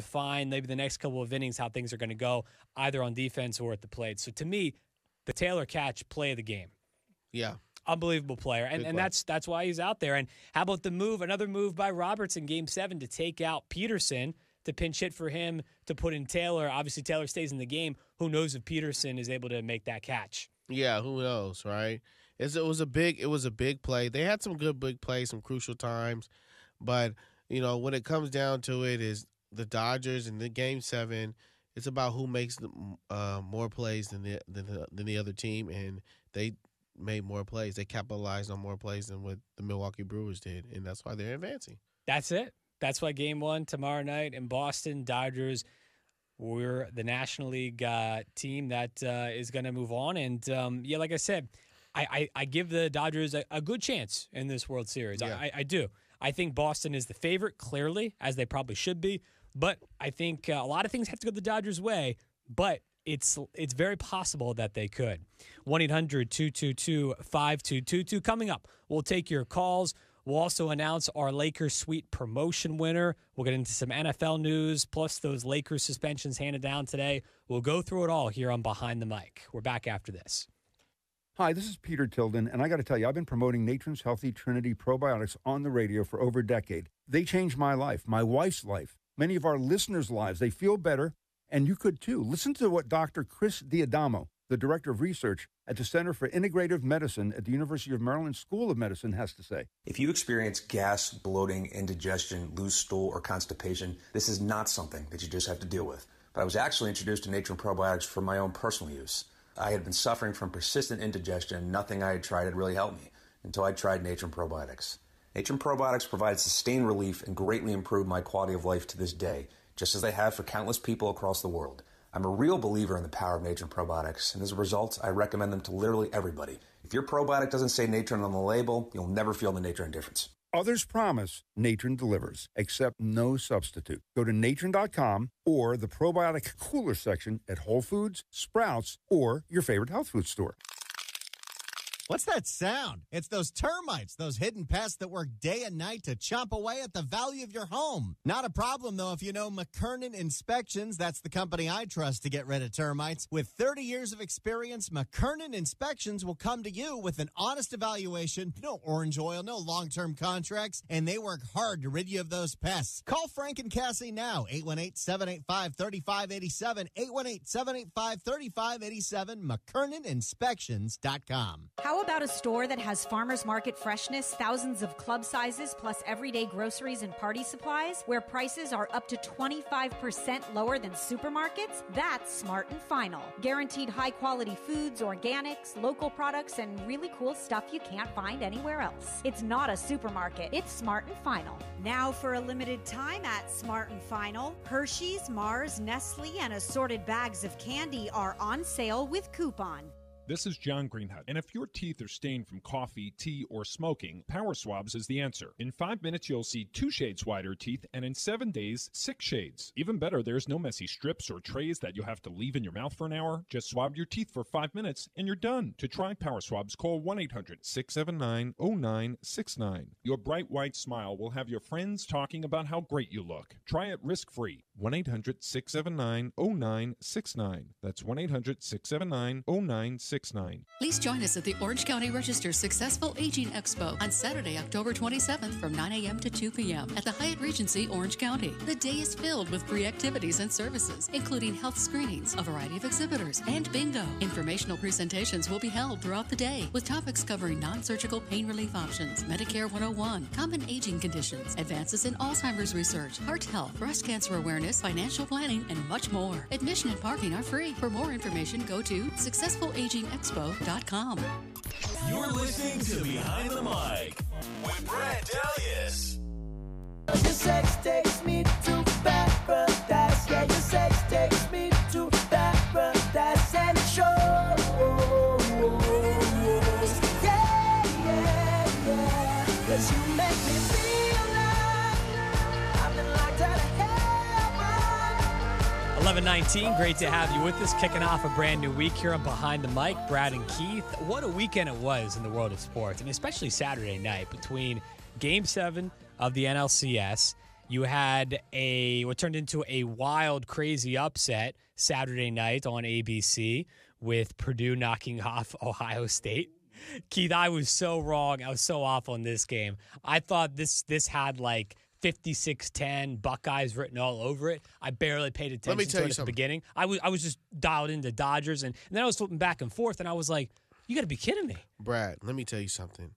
define maybe the next couple of innings how things are going to go, either on defense or at the plate. So to me, the Taylor catch play of the game. Yeah. Unbelievable player. And that's why he's out there. And how about the move, another move by Roberts in Game 7 to take out Peterson, to pinch hit for him, to put in Taylor. Obviously, Taylor stays in the game. Who knows if Peterson is able to make that catch? Yeah, who knows, right? It was a big play. They had some good big plays, some crucial times. But, when it comes down to it is the Dodgers in the Game 7, it's about who makes more plays than the other team, and they made more plays. They capitalized on more plays than what the Milwaukee Brewers did, and that's why they're advancing. That's it. That's why Game 1 tomorrow night in Boston, Dodgers, we're the National League team that is going to move on. And, like I said, I give the Dodgers a good chance in this World Series. Yeah. I do. I think Boston is the favorite, clearly, as they probably should be. But I think a lot of things have to go the Dodgers' way, but it's very possible that they could. 1-800-222-5222. Coming up, we'll take your calls. We'll also announce our Lakers Suite promotion winner. We'll get into some NFL news, plus those Lakers suspensions handed down today. We'll go through it all here on Behind the Mic. We're back after this. Hi, this is Peter Tilden, and I got to tell you, I've been promoting Natron's Healthy Trinity Probiotics on the radio for over a decade. They changed my life, my wife's life, many of our listeners' lives. They feel better, and you could too. Listen to what Dr. Chris Diadamo, the Director of Research at the Center for Integrative Medicine at the University of Maryland School of Medicine, has to say. If you experience gas, bloating, indigestion, loose stool, or constipation, this is not something that you just have to deal with. But I was actually introduced to Natron Probiotics for my own personal use. I had been suffering from persistent indigestion, and nothing I had tried had really helped me until I tried Natron Probiotics. Natron Probiotics provide sustained relief and greatly improved my quality of life to this day, just as they have for countless people across the world. I'm a real believer in the power of Natron Probiotics, and as a result, I recommend them to literally everybody. If your probiotic doesn't say Natron on the label, you'll never feel the Natron difference. Others promise, Natron delivers, except no substitute. Go to natron.com or the probiotic cooler section at Whole Foods, Sprouts, or your favorite health food store. What's that sound? It's those termites, those hidden pests that work day and night to chomp away at the value of your home. Not a problem, though, if you know McKernan Inspections. That's the company I trust to get rid of termites. With 30 years of experience, McKernan Inspections will come to you with an honest evaluation, no orange oil, no long-term contracts, and they work hard to rid you of those pests. Call Frank and Cassie now, 818-785-3587, 818-785-3587, McKernanInspections.com. How about a store that has farmers market freshness, thousands of club sizes, plus everyday groceries and party supplies, where prices are up to 25% lower than supermarkets? That's Smart and Final. Guaranteed high-quality foods, organics, local products, and really cool stuff you can't find anywhere else. It's not a supermarket. It's Smart and Final. Now for a limited time at Smart and Final, Hershey's, Mars, Nestle, and assorted bags of candy are on sale with coupon. This is John Greenhut, and if your teeth are stained from coffee, tea, or smoking, Power Swabs is the answer. In 5 minutes, you'll see 2 shades whiter teeth, and in 7 days, 6 shades. Even better, there's no messy strips or trays that you'll have to leave in your mouth for an hour. Just swab your teeth for 5 minutes, and you're done. To try Power Swabs, call 1-800-679-0969. Your bright white smile will have your friends talking about how great you look. Try it risk-free. 1-800-679-0969. That's 1-800-679-0969. Please join us at the Orange County Register Successful Aging Expo on Saturday, October 27th from 9 a.m. to 2 p.m. at the Hyatt Regency, Orange County. The day is filled with free activities and services, including health screenings, a variety of exhibitors, and bingo. Informational presentations will be held throughout the day with topics covering non-surgical pain relief options, Medicare 101, common aging conditions, advances in Alzheimer's research, heart health, breast cancer awareness, financial planning, and much more. Admission and parking are free. For more information, go to successfulagingexpo.com. You're listening to Behind the Mic with Brad Delius. Your sex takes me to paradise. Yeah, your sex takes me to paradise, and it shows. Yeah, yeah, yeah. 'Cause you make me feel like I've been locked out of heaven. 11:19, great to have you with us. Kicking off a brand new week here on Behind the Mic. Brad and Keith, what a weekend it was in the world of sports, and especially Saturday night between Game 7 of the NLCS You had what turned into a wild, crazy upset Saturday night on ABC with Purdue knocking off Ohio State. Keith, I was so wrong. I was so off on this game. I thought this had like 56-10 Buckeyes written all over it. I barely paid attention to it at the beginning. I was just dialed into Dodgers, and then I was flipping back and forth, and I was like, you got to be kidding me. Brad, let me tell you something.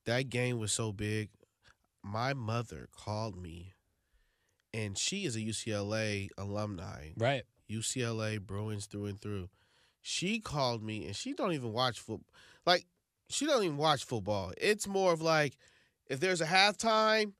That game was so big. My mother called me, and she is a UCLA alumni. Right. UCLA Bruins through and through. She called me, and she don't even watch football. Like, she don't even watch football. It's more of like, if there's a halftime,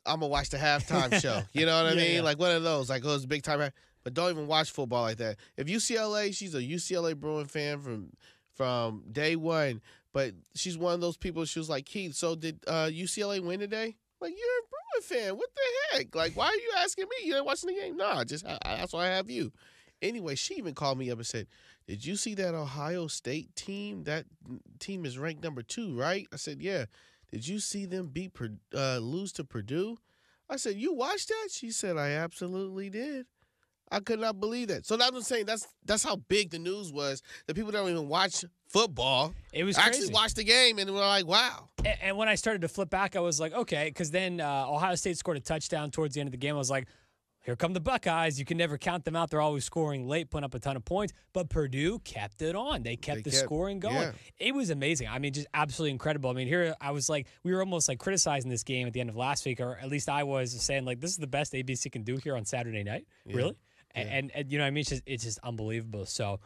I'm going to watch the halftime show. You know what I mean? Yeah. Like one of those. Like, oh, it's a big time. But don't even watch football like that. If UCLA, she's a UCLA Bruin fan from day one. But she's one of those people, she was like, Keith, so did UCLA win today? Like, you're a Bruin fan. What the heck? Like, why are you asking me? You ain't watching the game? Nah, that's why I have you. Anyway, she even called me up and said, did you see that Ohio State team? That team is ranked number 2, right? I said, yeah. Did you see them lose to Purdue? I said, you watched that? She said, I absolutely did. I could not believe that. So that's what I'm saying. That's how big the news was. That people don't even watch football. It was actually crazy. Watched the game and were like, wow. And when I started to flip back, I was like, okay, because then Ohio State scored a touchdown towards the end of the game. I was like, here come the Buckeyes. You can never count them out. They're always scoring late, putting up a ton of points. But Purdue kept it on. They kept the scoring going. Yeah. It was amazing. I mean, just absolutely incredible. I mean, here I was like, we were almost like criticizing this game at the end of last week, or at least I was saying, like, this is the best ABC can do here on Saturday night. Yeah. Really? Yeah. And you know what I mean? It's just unbelievable. So,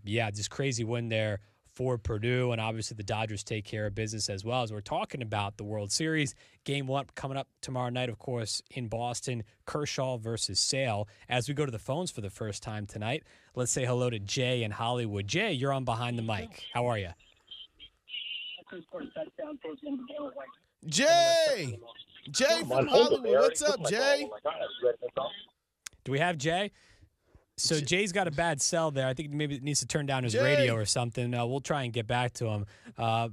just crazy win there for Purdue, and obviously the Dodgers take care of business as well. As we're talking about the World Series, Game 1 coming up tomorrow night, of course, in Boston, Kershaw versus Sale. As we go to the phones for the first time tonight, let's say hello to Jay in Hollywood. Jay, you're on Behind the Mic. How are you? Jay! Jay from Hollywood. What's up, Jay? Do we have Jay? So Jay's got a bad cell there. I think maybe it needs to turn down his radio or something. We'll try and get back to him. And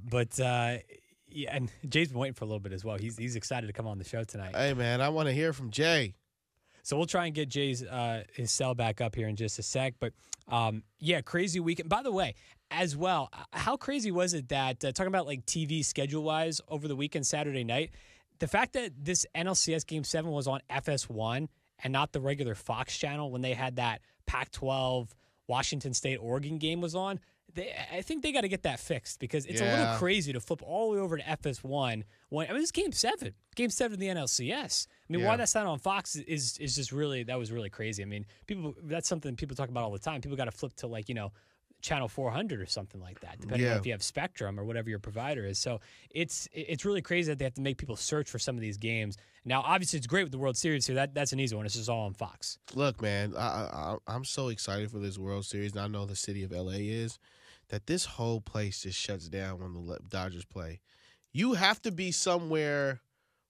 Jay's been waiting for a little bit as well. He's excited to come on the show tonight. Hey, man, I want to hear from Jay. So we'll try and get Jay's his cell back up here in just a sec. But, crazy weekend. By the way, as well, how crazy was it that, talking about like TV schedule-wise over the weekend, Saturday night, the fact that this NLCS Game 7 was on FS1 and not the regular Fox channel when they had that Pac-12 Washington State-Oregon game was on, I think they got to get that fixed because it's a little crazy to flip all the way over to FS1 when it's Game 7. Game 7 of the NLCS. I mean, why that's not on Fox is just really, that was really crazy. I mean, that's something people talk about all the time. People got to flip to Channel 400 or something like that, depending on if you have Spectrum or whatever your provider is. So it's really crazy that they have to make people search for some of these games. Now, obviously, it's great with the World Series here. That's an easy one. It's just all on Fox. Look, man, I'm so excited for this World Series, and I know the city of L.A. is, that this whole place just shuts down when the Dodgers play. You have to be somewhere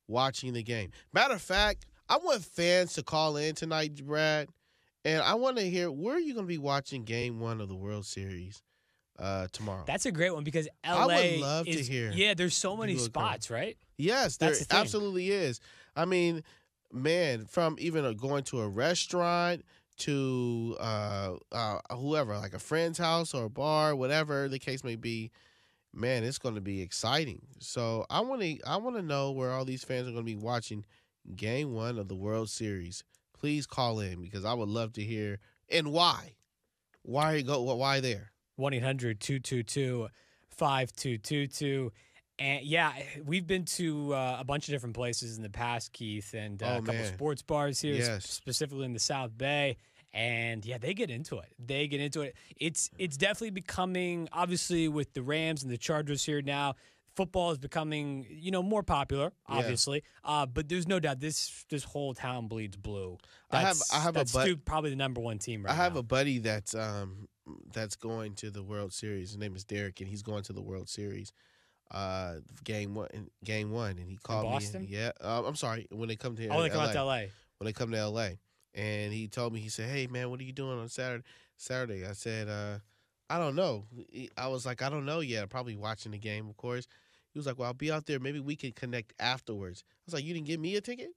watching the game. Matter of fact, I want fans to call in tonight, Brad, and I want to hear, where are you going to be watching Game 1 of the World Series tomorrow? That's a great one because L.A. I would love to hear. Yeah, there's so many spots, right? Yes, there absolutely is. I mean, man, from even going to a restaurant to whoever, like a friend's house or a bar, whatever the case may be, man, it's going to be exciting. So I want to know where all these fans are going to be watching Game 1 of the World Series. Please call in because I would love to hear and why. Why there? 1-800-222-5222. And we've been to a bunch of different places in the past, Keith, and a couple sports bars here, specifically in the South Bay. And they get into it. It's definitely becoming, obviously, with the Rams and the Chargers here now, football is becoming, more popular, obviously. But there's no doubt this whole town bleeds blue. That's probably the number one team right now. I have a buddy that's going to the World Series. His name is Derek, and he's going to the World Series. Game one, and he called in Boston? me. I'm sorry. When they come to they come out to LA. When they come to LA, and he told me, he said, "Hey man, what are you doing on Saturday?" I said, "I don't know." I was like, "I don't know yet. I'm probably watching the game, of course." He was like, "Well, I'll be out there. Maybe we can connect afterwards." I was like, "You didn't give me a ticket?"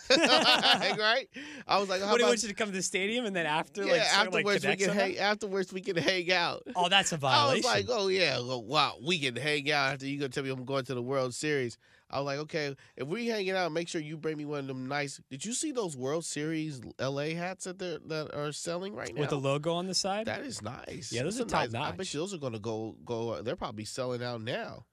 Right? I was like, how What do you about want you to come to the stadium and then after, yeah, like, sort of, like, afterwards we connect can somehow? afterwards we can hang out. Oh, that's a I violation. was like, oh yeah, well, wow, we can hang out after you gonna tell me I'm going to the World Series. I was like, okay, if we hanging out, make sure you bring me one of them nice. Did you see those World Series LA hats that are selling right now? With the logo on the side? That is nice. Yeah, those That's are a nice- top-notch. I bet you those are gonna go. They're probably selling out now.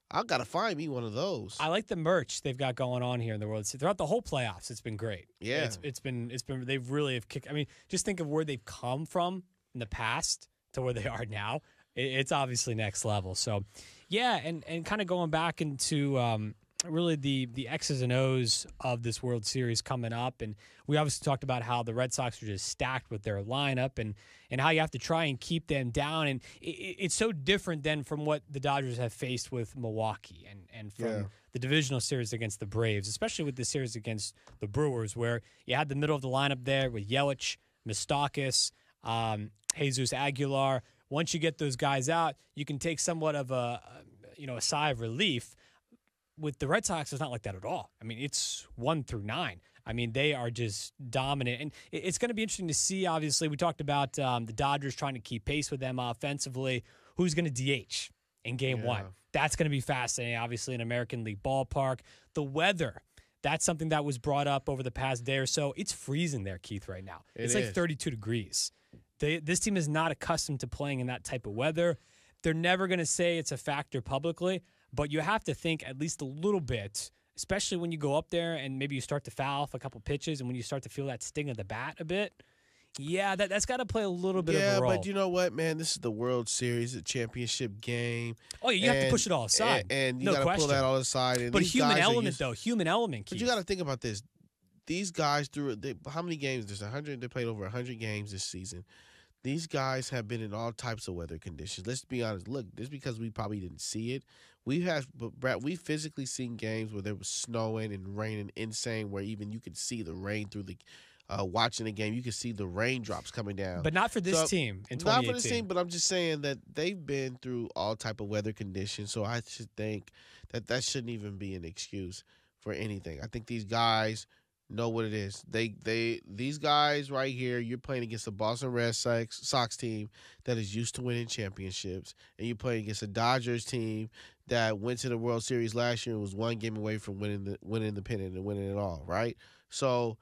I gotta find me one of those. I like the merch they've got going on here in the World Series. Throughout the whole playoffs, it's been great. Yeah. It's been they've really have kicked. I mean, just think of where they've come from in the past to where they are now. It's obviously next level. So, yeah, and kind of going back into really the X's and O's of this World Series coming up, and we obviously talked about how the Red Sox are just stacked with their lineup, and how you have to try and keep them down, and it's so different than from what the Dodgers have faced with Milwaukee and from the divisional series against the Braves, especially with the series against the Brewers, where you had the middle of the lineup there with Yelich, Moustakas, Jesus Aguilar. Once you get those guys out, you can take somewhat of a sigh of relief. With the Red Sox, it's not like that at all. I mean, it's 1 through 9. I mean, they are just dominant. And it's going to be interesting to see, obviously. We talked about the Dodgers trying to keep pace with them offensively. Who's going to DH in Game 1? That's going to be fascinating, obviously, in American League ballpark. The weather, that's something that was brought up over the past day or so. It's freezing there, Keith, right now. It's like 32 degrees. This team is not accustomed to playing in that type of weather. They're never going to say it's a factor publicly, but you have to think at least a little bit, especially when you go up there and maybe you start to foul off a couple pitches and when you start to feel that sting of the bat a bit. Yeah, that's got to play a little bit of a role. Yeah, but you know what, man? This is the World Series, a championship game. Oh, yeah, you have to push it all aside. And you no got to question. pull that all aside. And but these human guys are element, used- though. Human element, Keith. But you got to think about this. These guys, how many games? There's 100. They played over 100 games this season. These guys have been in all types of weather conditions. Let's be honest. Look, this is because we probably didn't see it. We've physically seen games where there was snowing and raining insane, where even you could see the rain through the watching the game. You could see the raindrops coming down. But not for this team in 2018. Not for this team, but I'm just saying that they've been through all type of weather conditions. So I should think that shouldn't even be an excuse for anything. I think these guys know what it is. These guys right here, you're playing against the Boston Red Sox team that is used to winning championships, and you're playing against a Dodgers team that went to the World Series last year and was one game away from winning the pennant and winning it all, right? So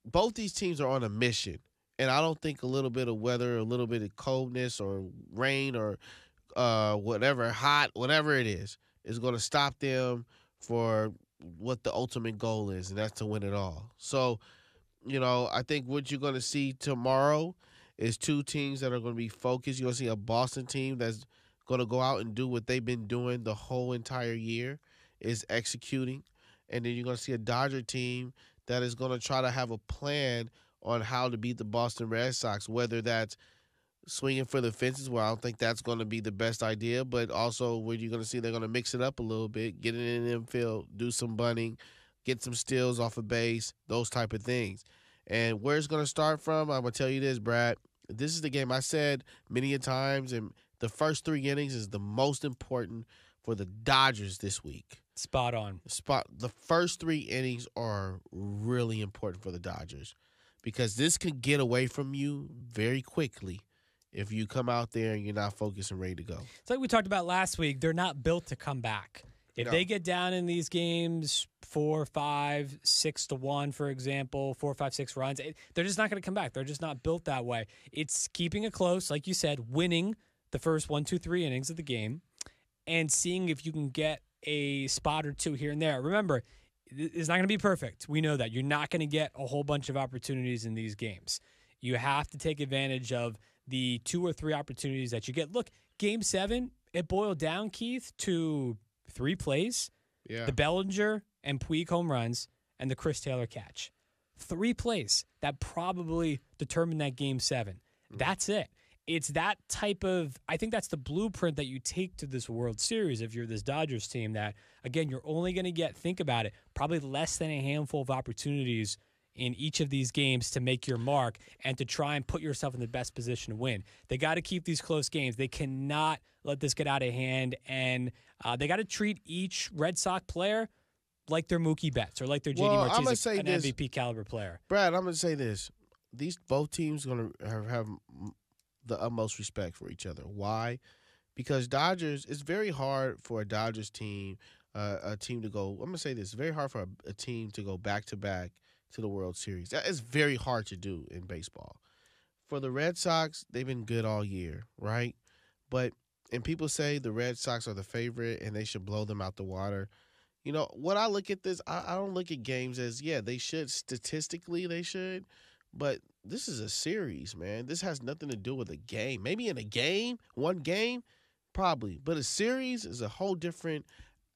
both these teams are on a mission, and I don't think a little bit of weather, a little bit of coldness or rain or whatever, hot, whatever it is going to stop them for what the ultimate goal is, and that's to win it all. So, I think what you're going to see tomorrow is two teams that are going to be focused. You're going to see a Boston team that's going to go out and do what they've been doing the whole entire year, is executing. And then you're going to see a Dodger team that is going to try to have a plan on how to beat the Boston Red Sox, whether that's swinging for the fences, where I don't think that's going to be the best idea, but also where you're going to see they're going to mix it up a little bit, get it in the infield, do some bunting, get some steals off of base, those type of things. And where it's going to start from, I'm going to tell you this, Brad. This is the game I said many a times, and the first 3 innings is the most important for the Dodgers this week. Spot on. The first 3 innings are really important for the Dodgers because this could get away from you very quickly if you come out there and you're not focused and ready to go. It's like we talked about last week. They're not built to come back. If they get down in these games 4, 5, 6-1, for example, 4, 5, 6 runs, they're just not going to come back. They're just not built that way. It's keeping it close, like you said, winning the first 1, 2, 3 innings of the game and seeing if you can get a spot or two here and there. Remember, it's not going to be perfect. We know that. You're not going to get a whole bunch of opportunities in these games. You have to take advantage of the 2 or 3 opportunities that you get. Look, Game 7, it boiled down, Keith, to 3 plays. Yeah. The Bellinger and Puig home runs and the Chris Taylor catch. 3 plays that probably determined that Game 7. That's it. It's that type of, I think that's the blueprint that you take to this World Series if you're this Dodgers team that, again, you're only going to get, think about it, probably less than a handful of opportunities in each of these games to make your mark and to try and put yourself in the best position to win. They got to keep these close games. They cannot let this get out of hand, and they got to treat each Red Sox player like their Mookie Betts or like their JD Well, I'ma Martinez, say an this. MVP caliber player. Brad, I'm going to say this. Both teams going to have the utmost respect for each other. Why? Because Dodgers, it's very hard for a Dodgers team, a team to go. I'm going to say this. It's very hard for a team to go back-to-back to the World Series. That is very hard to do in baseball. For the Red Sox, they've been good all year, right? And people say the Red Sox are the favorite and they should blow them out the water. You know, when I look at this, I don't look at games as, yeah, they should. Statistically, they should. But this is a series, man. This has nothing to do with a game. Maybe in a game, one game, probably. But a series is a whole different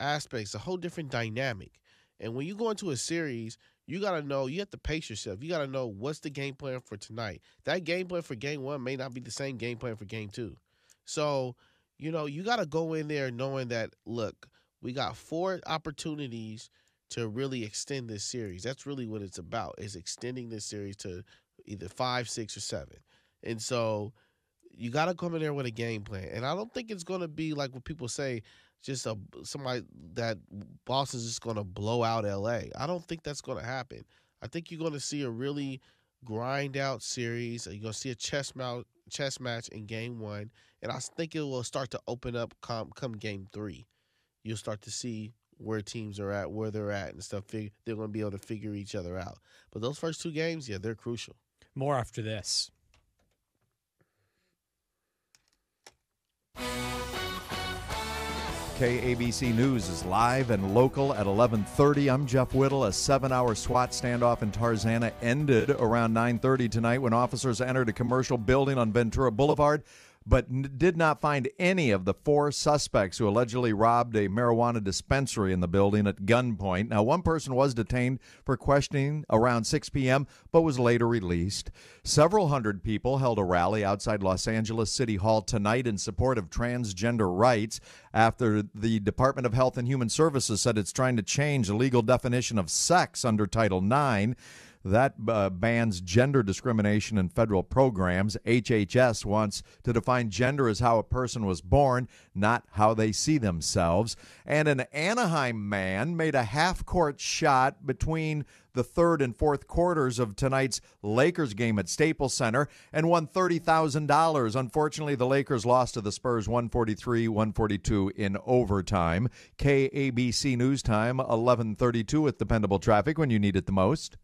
aspect. It's a whole different dynamic. And when you go into a series, you got to know, you have to pace yourself. You got to know what's the game plan for tonight. That game plan for game one may not be the same game plan for game two. So, you know, you got to go in there knowing that, look, we got 4 opportunities to really extend this series. That's really what it's about, is extending this series to either 5, 6, or 7. And so you got to come in there with a game plan. And I don't think it's going to be like what people say, just somebody that Boston's just going to blow out L.A. I don't think that's going to happen. I think you're going to see a really grind-out series. You're going to see a chess match in game 1. And I think it will start to open up come game 3. You'll start to see where teams are at, where they're at and stuff. They're going to be able to figure each other out. But those first 2 games, yeah, they're crucial. More after this. KABC News is live and local at 11:30. I'm Jeff Whittle. A 7-hour SWAT standoff in Tarzana ended around 9:30 tonight when officers entered a commercial building on Ventura Boulevard, but did not find any of the 4 suspects who allegedly robbed a marijuana dispensary in the building at gunpoint. Now, one person was detained for questioning around 6 p.m., but was later released. Several hundred people held a rally outside Los Angeles City Hall tonight in support of transgender rights after the Department of Health and Human Services said it's trying to change the legal definition of sex under Title IX. That bans gender discrimination in federal programs. HHS wants to define gender as how a person was born, not how they see themselves. And an Anaheim man made a half-court shot between the third and fourth quarters of tonight's Lakers game at Staples Center and won $30,000. Unfortunately, the Lakers lost to the Spurs 143-142 in overtime. KABC News Time, 11:32 with dependable traffic when you need it the most.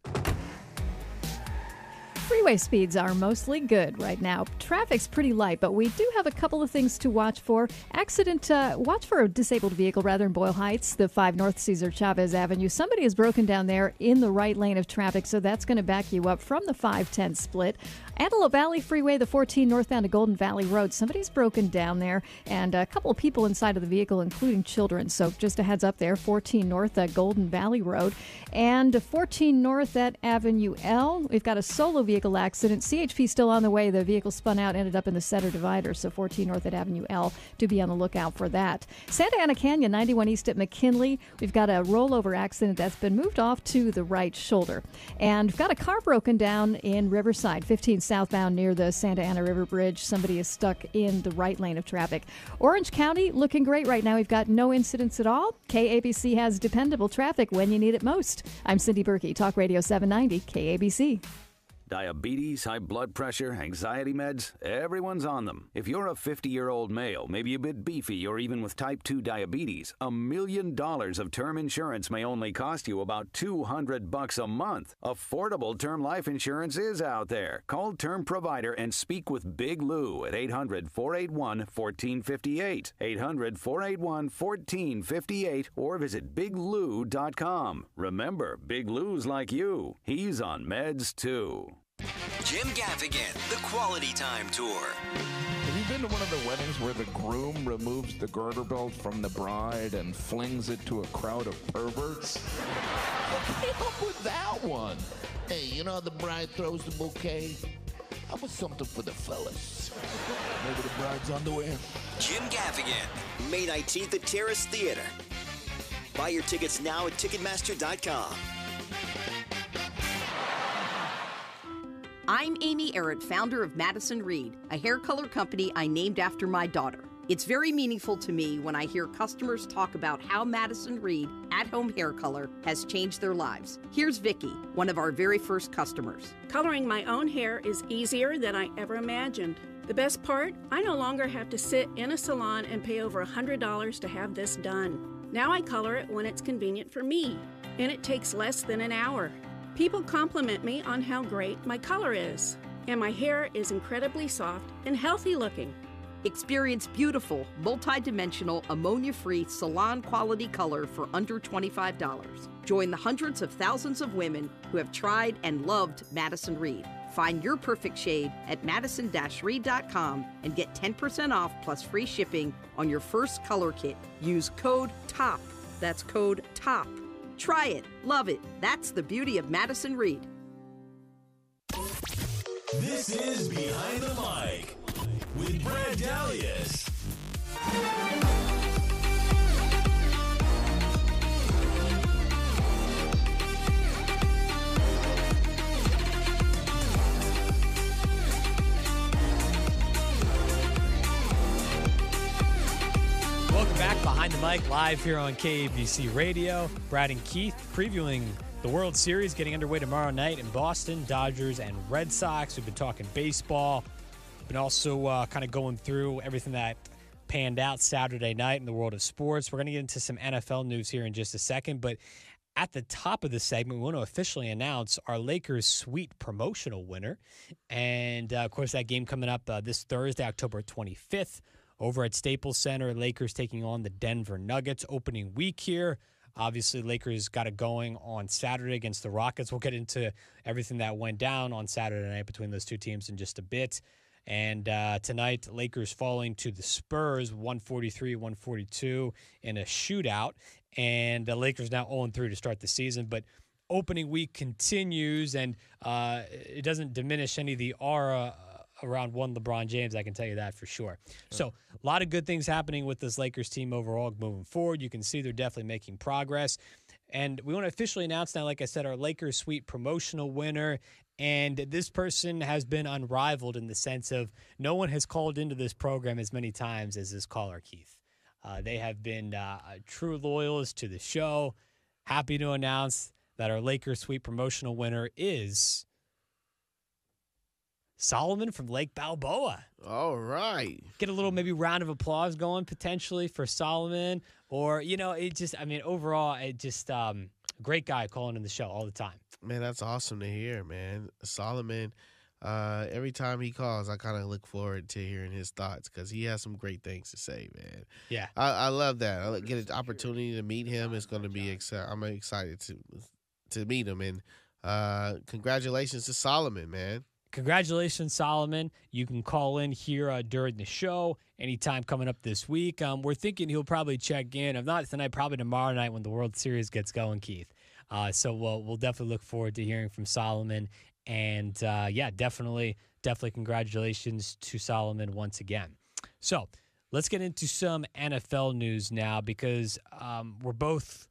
Freeway speeds are mostly good right now. Traffic's pretty light, but we do have a couple of things to watch for. Watch for a disabled vehicle rather in Boyle Heights, the 5 North Cesar Chavez Avenue. Somebody is broken down there in the right lane of traffic, so that's going to back you up from the 510 split. Antelope Valley Freeway, the 14 northbound to Golden Valley Road. Somebody's broken down there, and a couple of people inside of the vehicle, including children. So just a heads up there, 14 north at Golden Valley Road. And 14 north at Avenue L. We've got a solo vehicle accident. CHP still on the way. The vehicle spun out, ended up in the center divider. So 14 north at Avenue L, to be on the lookout for that. Santa Ana Canyon, 91 east at McKinley. We've got a rollover accident that's been moved off to the right shoulder. And we've got a car broken down in Riverside, 15 southbound near the Santa Ana River Bridge. Somebody is stuck in the right lane of traffic. Orange County looking great right now. We've got no incidents at all. KABC has dependable traffic when you need it most. I'm Cindy Berkey, Talk Radio 790 KABC. Diabetes, high blood pressure, anxiety meds, everyone's on them. If you're a 50-year-old male, maybe a bit beefy, or even with type 2 diabetes, $1 million of term insurance may only cost you about $200 a month. Affordable term life insurance is out there. Call Term Provider and speak with Big Lou at 800-481-1458. 800-481-1458 or visit biglou.com. Remember, Big Lou's like you. He's on meds too. Jim Gaffigan, the Quality Time Tour. Have you been to one of the weddings where the groom removes the girder belt from the bride and flings it to a crowd of perverts? Who came up with that one? Hey, you know how the bride throws the bouquet? How about something for the fellas? Maybe the bride's underwear? Jim Gaffigan, May 19th at Terrace Theater. Buy your tickets now at Ticketmaster.com. I'm Amy Arrett, founder of Madison Reed, a hair color company I named after my daughter. It's very meaningful to me when I hear customers talk about how Madison Reed at-home hair color has changed their lives. Here's Vicky, one of our very first customers. Coloring my own hair is easier than I ever imagined. The best part, I no longer have to sit in a salon and pay over $100 to have this done. Now I color it when it's convenient for me, and it takes less than an hour. People compliment me on how great my color is, and my hair is incredibly soft and healthy looking. Experience beautiful, multi-dimensional, ammonia-free, salon-quality color for under $25. Join the hundreds of thousands of women who have tried and loved Madison Reed. Find your perfect shade at madison-reed.com and get 10% off plus free shipping on your first color kit. Use code TOP. That's code TOP. Try it. Love it. That's the beauty of Madison Reed. This is Behind the Mic with Brad Dalius. Welcome back, Behind the Mic, live here on KABC Radio. Brad and Keith previewing the World Series getting underway tomorrow night in Boston. Dodgers and Red Sox. We've been talking baseball. Been also kind of going through everything that panned out Saturday night in the world of sports. We're going to get into some NFL news here in just a second, but at the top of the segment, we want to officially announce our Lakers Suite promotional winner. And, of course, that game coming up this Thursday, October 25th, over at Staples Center. Lakers taking on the Denver Nuggets opening week here. Obviously, Lakers got it going on Saturday against the Rockets. We'll get into everything that went down on Saturday night between those two teams in just a bit. And tonight, Lakers falling to the Spurs, 143-142 in a shootout. And the Lakers now 0-3 to start the season. But opening week continues, and it doesn't diminish any of the aura around one LeBron James, I can tell you that for sure. So a lot of good things happening with this Lakers team overall moving forward. You can see they're definitely making progress. And we want to officially announce now, like I said, our Lakers Suite promotional winner. And this person has been unrivaled in the sense of no one has called into this program as many times as this caller, Keith. They have been true loyalists to the show. Happy to announce that our Lakers Suite promotional winner is Solomon from Lake Balboa. All right. Get a little maybe round of applause going potentially for Solomon. Or, overall, it just great guy calling in the show all the time. Man, that's awesome to hear, man. Solomon, every time he calls, I kind of look forward to hearing his thoughts because he has some great things to say, man. Yeah. I love that. I get an opportunity to meet him. It's going to be I'm excited to meet him. And congratulations to Solomon, man. Congratulations, Solomon. You can call in here during the show anytime coming up this week. We're thinking he'll probably check in. If not tonight, probably tomorrow night when the World Series gets going, Keith. So we'll definitely look forward to hearing from Solomon. And, definitely congratulations to Solomon once again. So let's get into some NFL news now because we're both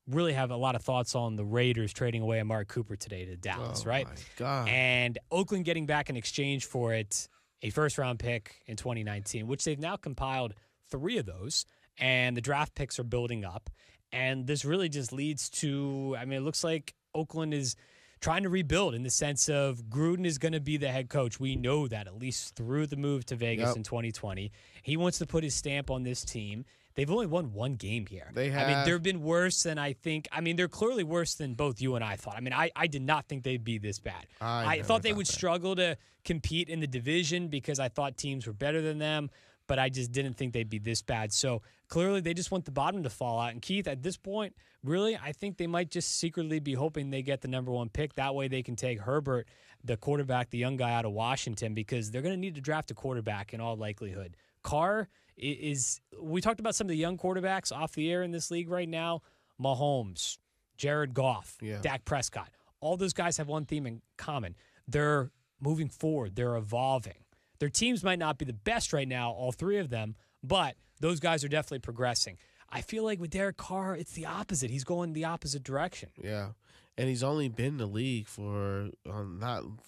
really have a lot of thoughts on the Raiders trading away Amari Cooper today to Dallas, right? My God. And Oakland getting back in exchange for it a first-round pick in 2019, which they've now compiled 3 of those, and the draft picks are building up. And this really just leads to, it looks like Oakland is trying to rebuild in the sense of Gruden is going to be the head coach. We know that, at least through the move to Vegas in 2020. He wants to put his stamp on this team. They've only won 1 game here. They have. They've been worse than I think. They're clearly worse than both you and I thought. I did not think they'd be this bad. I thought they would struggle to compete in the division because I thought teams were better than them, but I just didn't think they'd be this bad. So clearly they just want the bottom to fall out. And Keith, at this point, really, I think they might just secretly be hoping they get the number 1 pick. That way they can take Herbert, the quarterback, the young guy out of Washington, because they're going to need to draft a quarterback in all likelihood. Carr is we talked about some of the young quarterbacks off the air in this league right now. Mahomes, Jared Goff, Dak Prescott. All those guys have one theme in common. They're moving forward. They're evolving. Their teams might not be the best right now, all 3 of them, but those guys are definitely progressing. I feel like with Derek Carr, it's the opposite. He's going the opposite direction. Yeah. And he's only been in the league for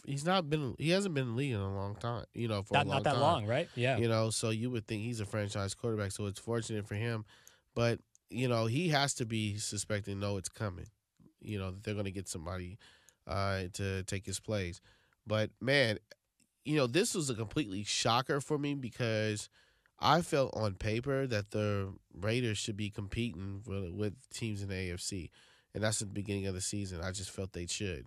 he hasn't been in the league in a long time, for a long time. Not that long, right? Yeah. So you would think he's a franchise quarterback, so it's fortunate for him. But, he has to be suspecting, it's coming, that they're going to get somebody to take his place. But, man, this was a completely shocker for me because I felt on paper that the Raiders should be competing with teams in the AFC. And that's at the beginning of the season. I just felt they should.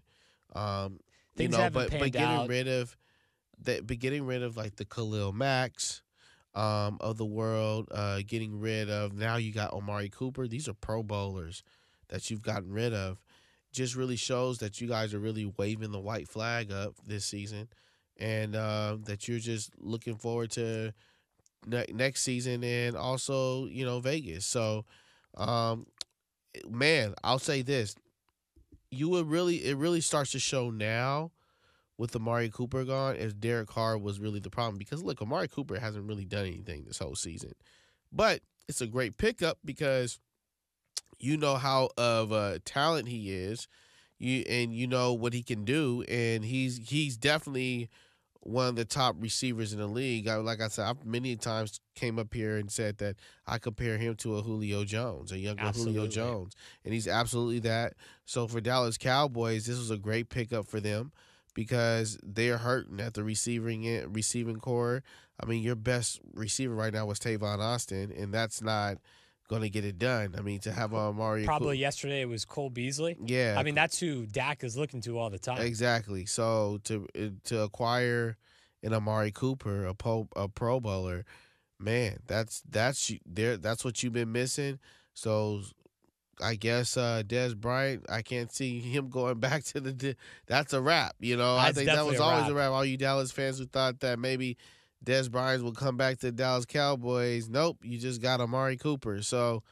Things haven't panned out. Getting rid of like the Khalil Macks of the world, getting rid of, now you got Amari Cooper. These are Pro Bowlers that you've gotten rid of. Just really shows that you guys are really waving the white flag up this season, and that you're just looking forward to next season and also, Vegas. So, man, I'll say this. It really starts to show now with Amari Cooper gone if Derek Carr was really the problem. Because, look, Amari Cooper hasn't really done anything this whole season. But it's a great pickup because you know how of a talent he is, and you know what he can do, and he's definitely one of the top receivers in the league. Like I said, I've many times came up here and said that I compare him to a Julio Jones, a younger Julio Jones, and he's absolutely that. So for Dallas Cowboys, this was a great pickup for them because they're hurting at the receiving core. I mean, your best receiver right now was Tavon Austin, and that's not going to get it done. I mean, to have Amari probably yesterday it was Cole Beasley. Yeah, I mean that's who Dak is looking to all the time. Exactly. So to acquire an Amari Cooper, a Pro Bowler, man, that's what you've been missing. So I guess Dez Bryant, I can't see him going back to that's a wrap. I think that was always a wrap. All you Dallas fans who thought that maybe Dez Bryant will come back to the Dallas Cowboys. Nope, you just got Amari Cooper. So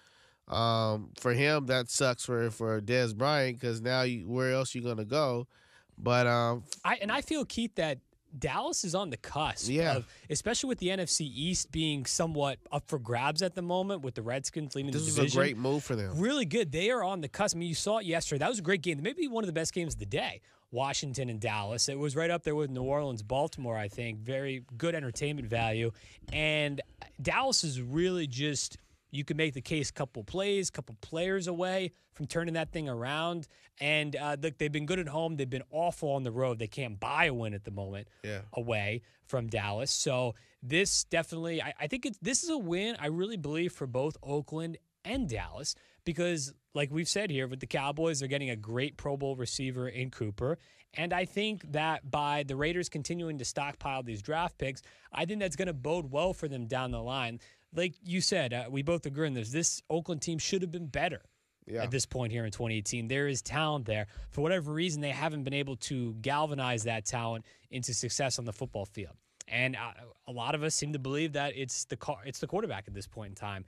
for him, that sucks for Dez Bryant because now where else you gonna go? But I feel, Keith, that Dallas is on the cusp. Yeah. Especially with the NFC East being somewhat up for grabs at the moment with the Redskins leading the division. This is a great move for them. Really good. They are on the cusp. I mean, you saw it yesterday. That was a great game. Maybe one of the best games of the day. Washington and Dallas. It was right up there with New Orleans, Baltimore, I think. Very good entertainment value. And Dallas is really just, you could make the case, couple plays, couple players away from turning that thing around. And look, they've been good at home. They've been awful on the road. They can't buy a win at the moment away from Dallas. So this definitely, I think this is a win, I really believe, for both Oakland and Dallas because, like we've said here, with the Cowboys, they're getting a great Pro Bowl receiver in Cooper. And I think that by the Raiders continuing to stockpile these draft picks, I think that's going to bode well for them down the line. Like you said, we both agree on this. This Oakland team should have been better at this point here in 2018. There is talent there. For whatever reason, they haven't been able to galvanize that talent into success on the football field. And a lot of us seem to believe that it's the quarterback at this point in time.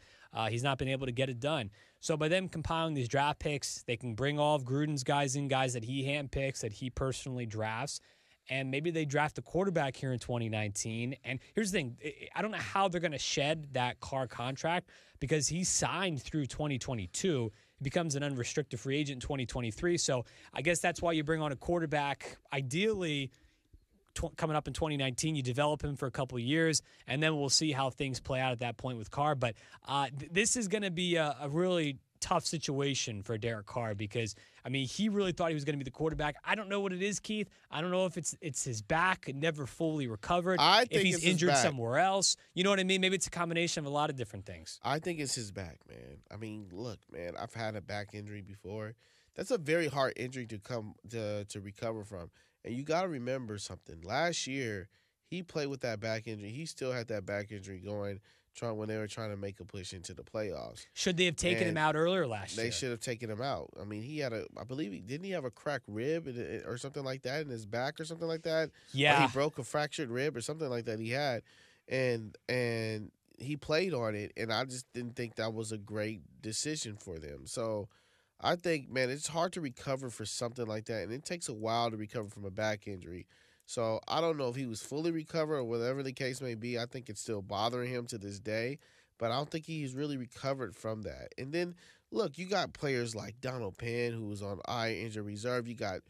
He's not been able to get it done. So by them compiling these draft picks, they can bring all of Gruden's guys in, guys that he handpicks, that he personally drafts, and maybe they draft a quarterback here in 2019. And here's the thing. I don't know how they're going to shed that Carr contract because he's signed through 2022. He becomes an unrestricted free agent in 2023. So I guess that's why you bring on a quarterback, ideally coming up in 2019, you develop him for a couple of years, and then we'll see how things play out at that point with Carr. But this is going to be a really tough situation for Derek Carr because, I mean, he really thought he was going to be the quarterback. I don't know what it is, Keith. I don't know if it's his back, never fully recovered. I think if he's it's his injured back. somewhere else. You know what I mean? Maybe it's a combination of a lot of different things. I think it's his back, man. I mean, look, man, I've had a back injury before. That's a very hard injury to recover from. And you got to remember something. Last year, he played with that back injury. He still had that back injury going when they were trying to make a push into the playoffs. Should they have taken him out earlier last year? They should have taken him out. I mean, didn't he have a cracked rib or something like that in his back or something like that? Yeah. Or he broke a fractured rib or something like that he had. And he played on it, and I just didn't think that was a great decision for them. So I think, man, it's hard to recover for something like that, and it takes a while to recover from a back injury. So I don't know if he was fully recovered or whatever the case may be. I think it's still bothering him to this day. but I don't think he's really recovered from that. And then, look, you got players like Donald Penn, who was on injured reserve. You got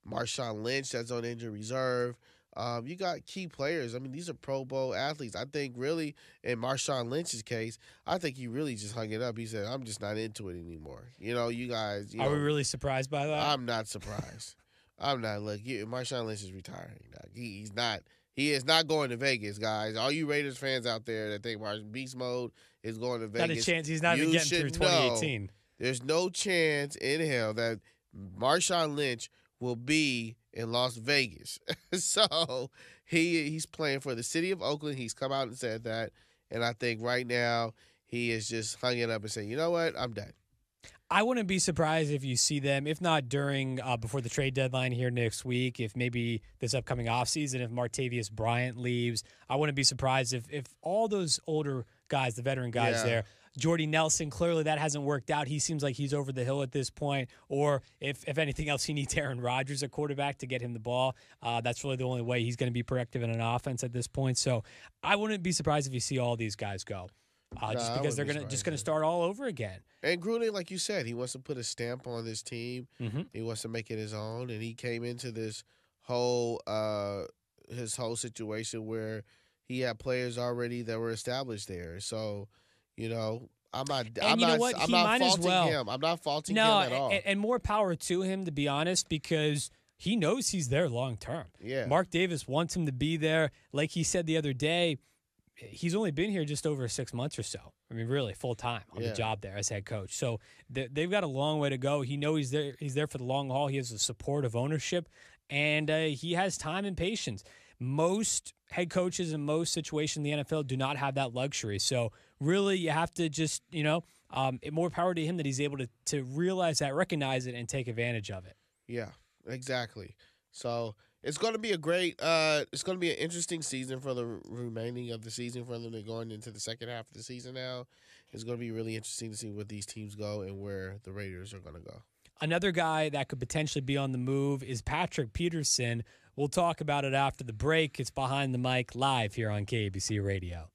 Marshawn Lynch that's on injured reserve. You got key players. I mean, these are Pro Bowl athletes. I think really, in Marshawn Lynch's case, I think he really just hung it up. He said, I'm just not into it anymore. You know, you guys. Are we really surprised by that? I'm not surprised. I'm not. Look, Marshawn Lynch is retiring. He's not. He is not going to Vegas, guys. All you Raiders fans out there that think Beast Mode is going to Vegas. Not a chance. He's not even getting through 2018. There's no chance in hell that Marshawn Lynch will be in Las Vegas. So he's playing for the city of Oakland. He's come out and said that. And I think right now he is just hung it up and saying, you know what, I'm done. I wouldn't be surprised if you see them, if not during before the trade deadline here next week, if maybe this upcoming offseason, if Martavius Bryant leaves. I wouldn't be surprised if all those older guys, the veteran guys there, Jordy Nelson, clearly that hasn't worked out. He seems like he's over the hill at this point. Or if anything else, he needs Aaron Rodgers at quarterback to get him the ball. That's really the only way he's going to be productive in an offense at this point. So I wouldn't be surprised if you see all these guys go. Just because they're going to start all over again. And Gruden, like you said, he wants to put a stamp on this team. Mm-hmm. He wants to make it his own. And he came into this whole his whole situation where he had players already that were established there. So, you know, I'm not faulting him. I'm not faulting him at all. And more power to him, to be honest, because he knows he's there long term. Yeah. Mark Davis wants him to be there. Like he said the other day, he's only been here just over 6 months or so. I mean, really, full time on the job there as head coach. So they've got a long way to go. He knows he's there. He's there for the long haul. He has the support of ownership, and he has time and patience. Most head coaches in most situations in the NFL do not have that luxury. So really, you have to just, more power to him that he's able to realize that, recognize it, and take advantage of it. Yeah, exactly. So it's going to be it's going to be an interesting season for the remaining of the season for them. They're going into the second half of the season now. It's going to be really interesting to see where these teams go and where the Raiders are going to go. Another guy that could potentially be on the move is Patrick Peterson. We'll talk about it after the break. It's Behind the Mic live here on KABC Radio.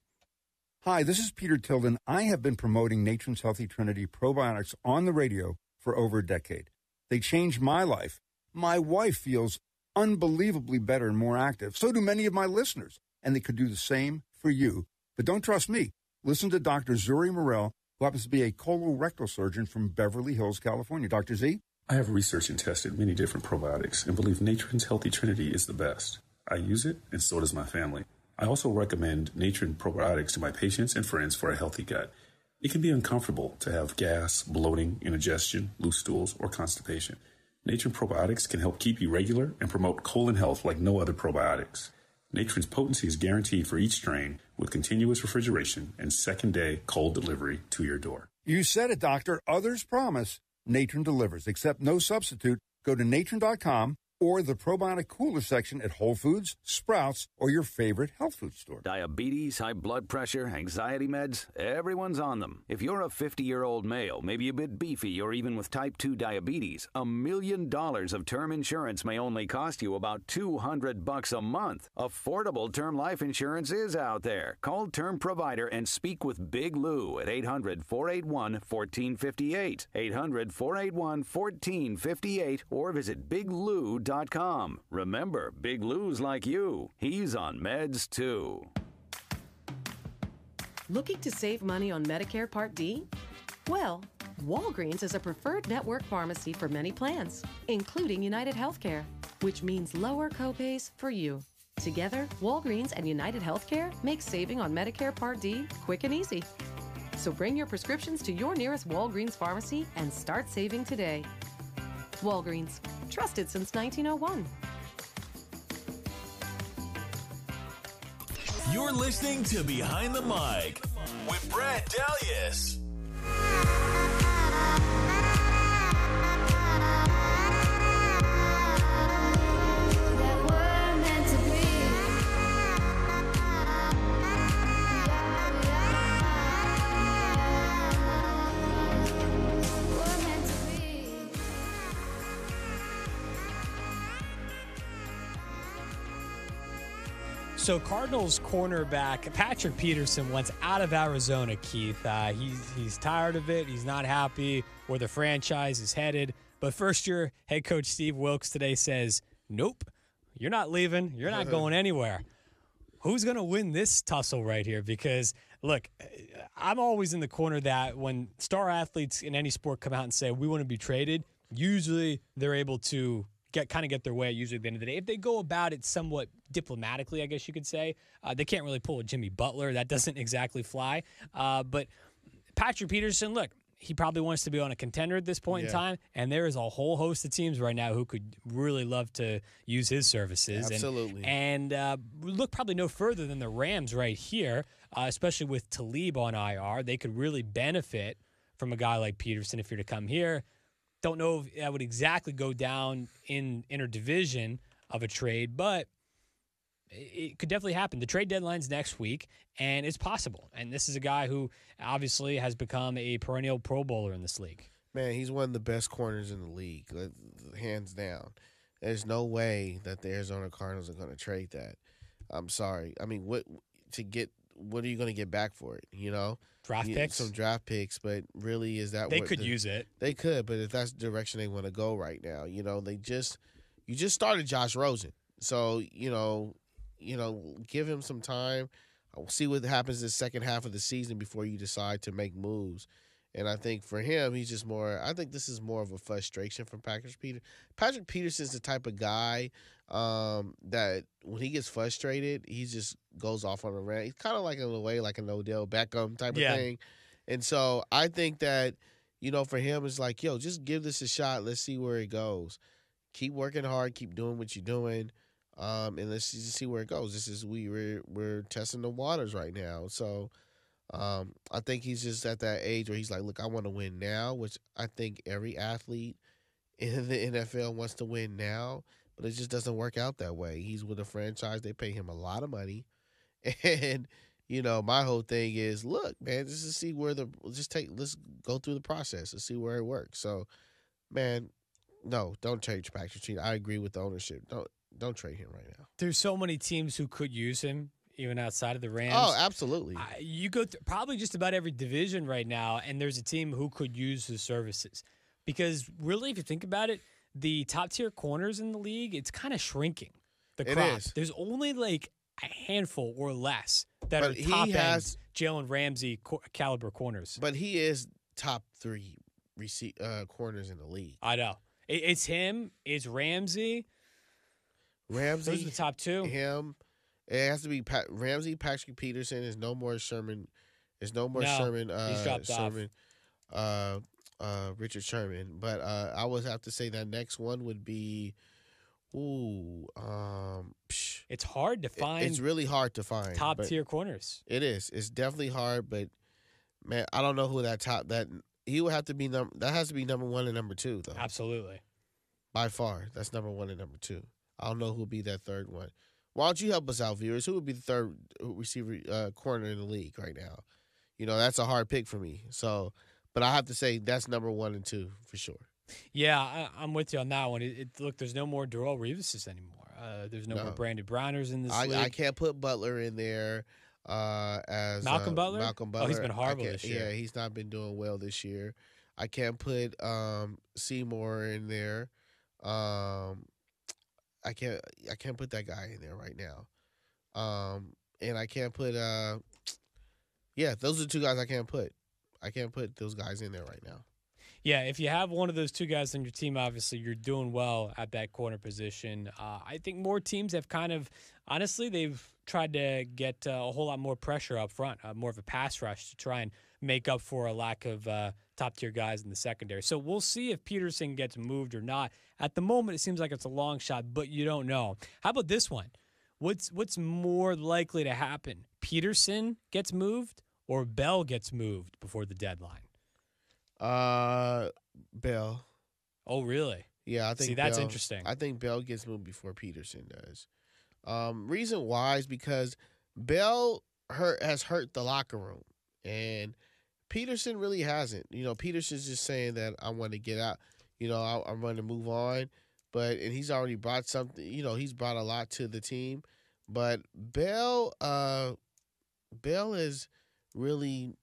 Hi, this is Peter Tilden. I have been promoting Nature's Healthy Trinity probiotics on the radio for over a decade. They changed my life. My wife feels unbelievably better and more active. So do many of my listeners. And they could do the same for you. But don't trust me. Listen to Dr. Zuri Morel, who happens to be a colorectal surgeon from Beverly Hills, California. Dr. Z? I have researched and tested many different probiotics and believe Natron's Healthy Trinity is the best. I use it, and so does my family. I also recommend Natron probiotics to my patients and friends for a healthy gut. It can be uncomfortable to have gas, bloating, indigestion, loose stools, or constipation. Natron probiotics can help keep you regular and promote colon health like no other probiotics. Natron's potency is guaranteed for each strain with continuous refrigeration and second-day cold delivery to your door. You said it, doctor. Others promise. Natron delivers, except no substitute. Go to natron.com or the probiotic cooler section at Whole Foods, Sprouts, or your favorite health food store. Diabetes, high blood pressure, anxiety meds, everyone's on them. If you're a 50-year-old male, maybe a bit beefy, or even with type 2 diabetes, $1 million of term insurance may only cost you about $200 a month. Affordable term life insurance is out there. Call Term Provider and speak with Big Lou at 800-481-1458. 800-481-1458 or visit biglou.com. Remember, Big Lou's like you. He's on meds, too. Looking to save money on Medicare Part D? Well, Walgreens is a preferred network pharmacy for many plans, including United Healthcare, which means lower copays for you. Together, Walgreens and United Healthcare make saving on Medicare Part D quick and easy. So bring your prescriptions to your nearest Walgreens pharmacy and start saving today. Walgreens, trusted since 1901. You're listening to Behind the Mic with Brad Dalius. So Cardinals cornerback Patrick Peterson wants out of Arizona, Keith. He's tired of it. He's not happy where the franchise is headed. But first-year head coach Steve Wilks today says, nope, you're not leaving. You're not going anywhere. Who's going to win this tussle right here? Because, look, I'm always in the corner that when star athletes in any sport come out and say, we want to be traded, usually they're able to get their way usually at the end of the day. If they go about it somewhat diplomatically, I guess you could say, they can't really pull a Jimmy Butler. That doesn't exactly fly. But Patrick Peterson, look, he probably wants to be on a contender at this point in time, and there is a whole host of teams right now who could really love to use his services. Absolutely. And look probably no further than the Rams right here, especially with Talib on IR. They could really benefit from a guy like Peterson if you're to come here. Don't know if that would exactly go down in interdivision of a trade, but it could definitely happen. The trade deadline's next week, and it's possible. And this is a guy who obviously has become a perennial Pro Bowler in this league. Man, he's one of the best corners in the league, hands down. There's no way that the Arizona Cardinals are going to trade that. I'm sorry. I mean, what are you going to get back for it, you know? Draft picks? Some draft picks, but really is that they could use it. They could, but if that's the direction they want to go right now, you know, you just started Josh Rosen. So, you know, give him some time. We'll see what happens the second half of the season before you decide to make moves. And I think for him, he's just more – I think this is more of a frustration from Patrick Peterson. Patrick Peterson's the type of guy that when he gets frustrated, he just goes off on a rant. He's kind of like in a way like an Odell Beckham type of thing. And so I think that, you know, for him, it's like, yo, just give this a shot. Let's see where it goes. Keep working hard. Keep doing what you're doing. And let's just see where it goes. This is we're testing the waters right now. So I think he's just at that age where he's like, look, I want to win now, which I think every athlete in the NFL wants to win now, but it just doesn't work out that way. He's with a franchise. They pay him a lot of money. And, you know, my whole thing is, look, man, just to see where let's go through the process and see where it works. So, man, no, don't trade Patrick Peterson. I agree with the ownership. Don't trade him right now. There's so many teams who could use him, even outside of the Rams. Oh, absolutely. You go through probably just about every division right now, and there's a team who could use his services. Because really, if you think about it, the top-tier corners in the league, it's kind of shrinking. The crop. It is. There's only like a handful or less that are top-end Jalen Ramsey caliber corners. But he is top 3 corners in the league. I know. It's him. It's Ramsey. Those are the top 2. Him. It has to be Ramsey, Patrick Peterson. There's no more Sherman. There's no more Sherman. He's dropped off. Richard Sherman. But I would have to say that next one would be. It's hard to find. It's really hard to find top tier corners. It is. It's definitely hard. But man, I don't know who he would have to be that has to be number 1 and number 2 though. Absolutely. By far, that's number 1 and number 2. I don't know who would be that third one. Why don't you help us out, viewers? Who would be the third receiver corner in the league right now? You know, that's a hard pick for me. So, but I have to say that's number 1 and 2 for sure. Yeah, I'm with you on that one. Look, there's no more Darrelle Revises anymore. There's no more Brandon Browners in this league. I can't put Butler in there as Malcolm Butler. Malcolm Butler. Oh, he's been horrible this year. Yeah, he's not been doing well this year. I can't put Seymour in there. I can't put that guy in there right now. And I can't put those are 2 guys I can't put. I can't put those guys in there right now. Yeah, if you have one of those 2 guys on your team, obviously you're doing well at that corner position. I think more teams have honestly, they've tried to get a whole lot more pressure up front, more of a pass rush to try and make up for a lack of top-tier guys in the secondary. So we'll see if Peterson gets moved or not. At the moment, it seems like it's a long shot, but you don't know. How about this one? What's more likely to happen? Peterson gets moved or Bell gets moved before the deadline? Bell. Oh, really? Yeah, I think. See, that's Bell, interesting. I think Bell gets moved before Peterson does. Reason why is because Bell has hurt the locker room, and Peterson really hasn't. You know, Peterson's just saying that I want to get out. You know, I'm going to move on, and he's already brought something. You know, he's brought a lot to the team, But Bell has really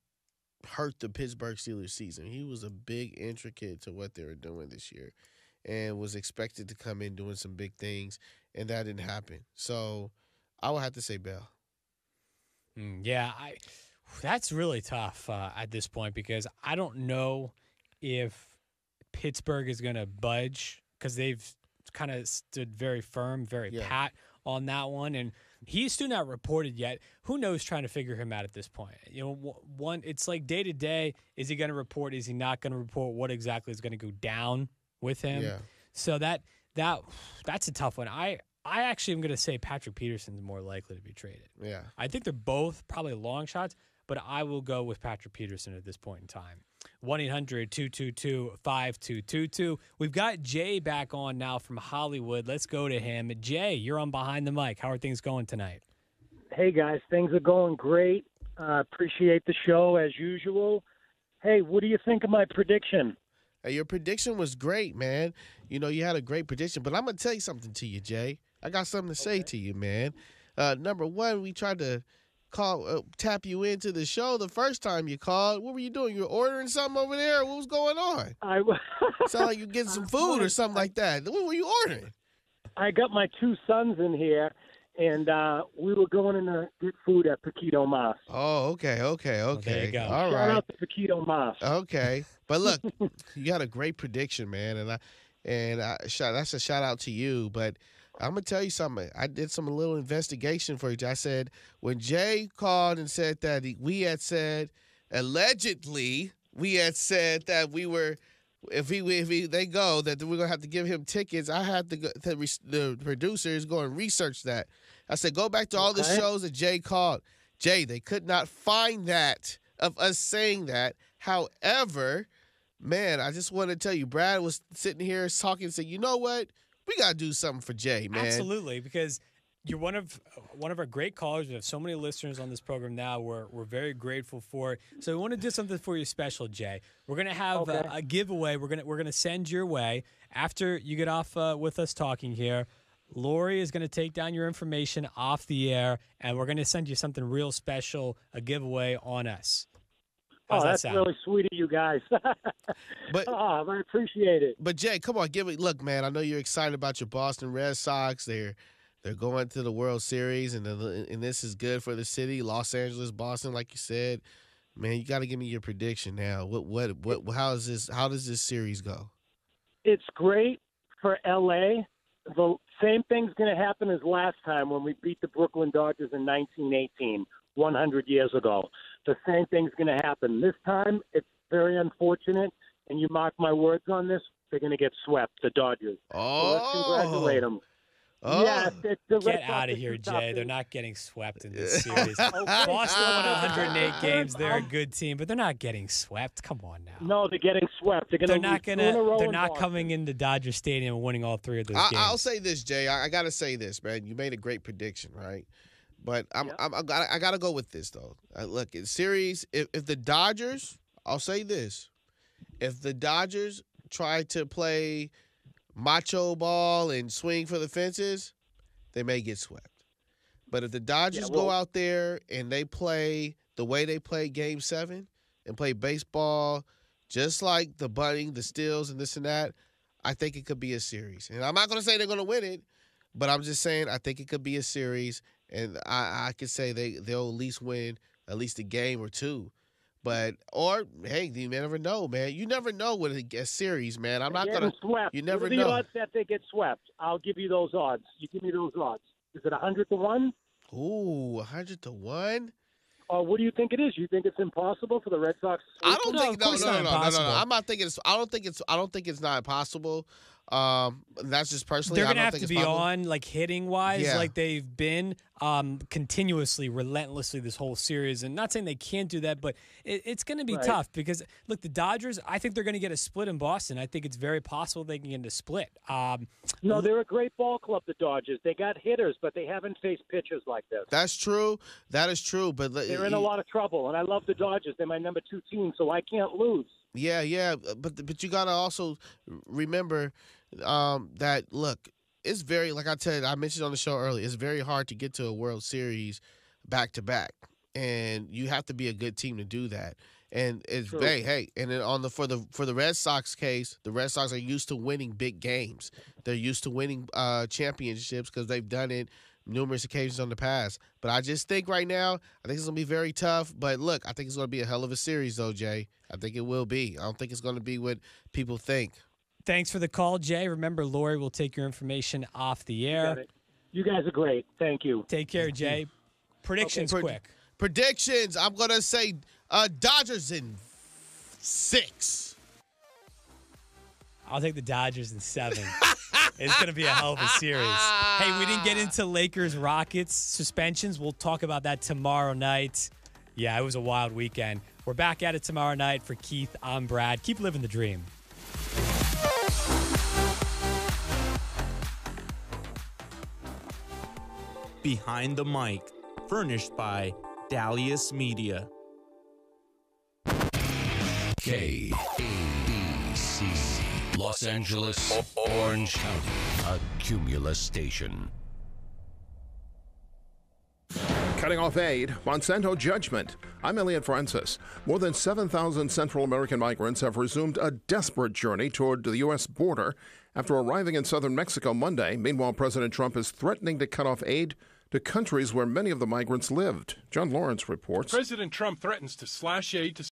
hurt the Pittsburgh Steelers season. He was a big intricate to what they were doing this year and was expected to come in doing some big things, and that didn't happen. So I would have to say Bell. Yeah, that's really tough at this point because I don't know if Pittsburgh is going to budge because they've kind of stood very firm, very pat on that one. And he's still not reported yet. Who knows trying to figure him out at this point? It's like day to day. Is he going to report? Is he not going to report? What exactly is going to go down with him? Yeah. So that's a tough one. I actually am going to say Patrick Peterson's more likely to be traded. Yeah. I think they're both probably long shots, but I will go with Patrick Peterson at this point in time. 1-800-222-5222. We've got Jay back on now from Hollywood. Let's go to him. Jay, you're on Behind the Mic. How are things going tonight? Hey, guys. Things are going great. Appreciate the show as usual. Hey, what do you think of my prediction? Hey, your prediction was great, man. You know, you had a great prediction. But I'm going to tell you something to you, Jay. I got something to say to you, man. Number one, we tried to tap you into the show the first time you called. What were you doing? You were ordering something over there? What was going on? Sound like you getting some food or something like that. What were you ordering? I got my two sons in here, and we were going in to get food at Paquito Mas. Oh, okay. There you go. All Shout right. out to Paquito Mas. Okay. But look, you got a great prediction, man, that's a shout out to you. But I'm gonna tell you something. I did some little investigation for you. I said when Jay called and said that allegedly we had said that we were if they go that we're gonna have to give him tickets. I had to go, the producer is going to research that. I said go back to all the shows that Jay called. Jay, they could not find that of us saying that. However, man, I just want to tell you, Brad was sitting here talking and said, you know what? We got to do something for Jay, man. Absolutely, because you're one of our great callers. We have so many listeners on this program now. We're very grateful for it. So we want to do something for you special, Jay. We're gonna have a giveaway. We're gonna send your way after you get off with us talking here. Lori is gonna take down your information off the air, and we're gonna send you something real special, a giveaway on us. How's that's that sound? really sweet of you guys. But I appreciate it. But Jay, come on, look, man. I know you're excited about your Boston Red Sox. They're going to the World Series, and this is good for the city, Los Angeles, Boston, like you said. Man, you got to give me your prediction now. How does this series go? It's great for LA. The same thing's going to happen as last time when we beat the Brooklyn Dodgers in 1918, 100 years ago. The same thing's going to happen. This time, it's very unfortunate, and you mark my words on this, they're going to get swept, the Dodgers. So let's congratulate them. Oh. Yes, Get out of here, Jay. They're not getting swept in this series. Boston won 108 games. They're a good team, but they're not getting swept. Come on now. No, they're getting swept. They're not coming into Dodger Stadium and winning all three of those games. I'll say this, Jay. I got to say this, man. You made a great prediction, right? But I got to go with this though. Look, in series, if the Dodgers, I'll say this: if the Dodgers try to play macho ball and swing for the fences, they may get swept. But if the Dodgers go out there and they play the way they played Game 7 and play baseball just like the bunting, the steals, and this and that, I think it could be a series. And I'm not going to say they're going to win it, but I'm just saying I think it could be a series, and I could say they'll at least win at least a game or two. Hey, you never know, man. You never know with a series, man. I'm not gonna swept. You never what are know. the odds that they get swept? I'll give you those odds. You give me those odds. Is it 100-1? Ooh, 100-1. What do you think it is? You think it's impossible for the Red Sox to sweep? No. I'm not thinking I don't think it's not possible. That's just personally. They're I gonna don't have think to it's be possible. on like hitting wise, Yeah. like they've been continuously, relentlessly this whole series. And not saying they can't do that, but it's going to be tough because look, the Dodgers. I think they're going to get a split in Boston. I think it's very possible they can get a split. No, they're a great ball club, the Dodgers. They got hitters, but they haven't faced pitchers like this. That's true. That is true. But they're in a lot of trouble, and I love the Dodgers. They're my number 2 team, so I can't lose. Yeah. But you gotta also remember that look, it's very, like I mentioned on the show earlier, it's very hard to get to a World Series back to back, and you have to be a good team to do that. And it's and then for the Red Sox case, the Red Sox are used to winning big games. They're used to winning championships because they've done it numerous occasions on the past. But I just think right now, I think it's gonna be very tough. But look, I think it's gonna be a hell of a series, though, Jay. I think it will be. I don't think it's gonna be what people think. Thanks for the call, Jay. Remember, Lori will take your information off the air. You guys are great. Thank you. Take care, Jay. Predictions, quick. Predictions. I'm gonna say Dodgers in 6. I'll take the Dodgers in 7. It's going to be a hell of a series. Hey, we didn't get into Lakers-Rockets suspensions. We'll talk about that tomorrow night. Yeah, it was a wild weekend. We're back at it tomorrow night. For Keith, I'm Brad. Keep living the dream. Behind the Mic, furnished by Dalius Media. KABC, Los Angeles, Orange County, a Cumulus station. Cutting off aid, Monsanto judgment. I'm Elliot Francis. More than 7,000 Central American migrants have resumed a desperate journey toward the U.S. border after arriving in southern Mexico Monday. Meanwhile, President Trump is threatening to cut off aid to countries where many of the migrants lived. John Lawrence reports. President Trump threatens to slash aid to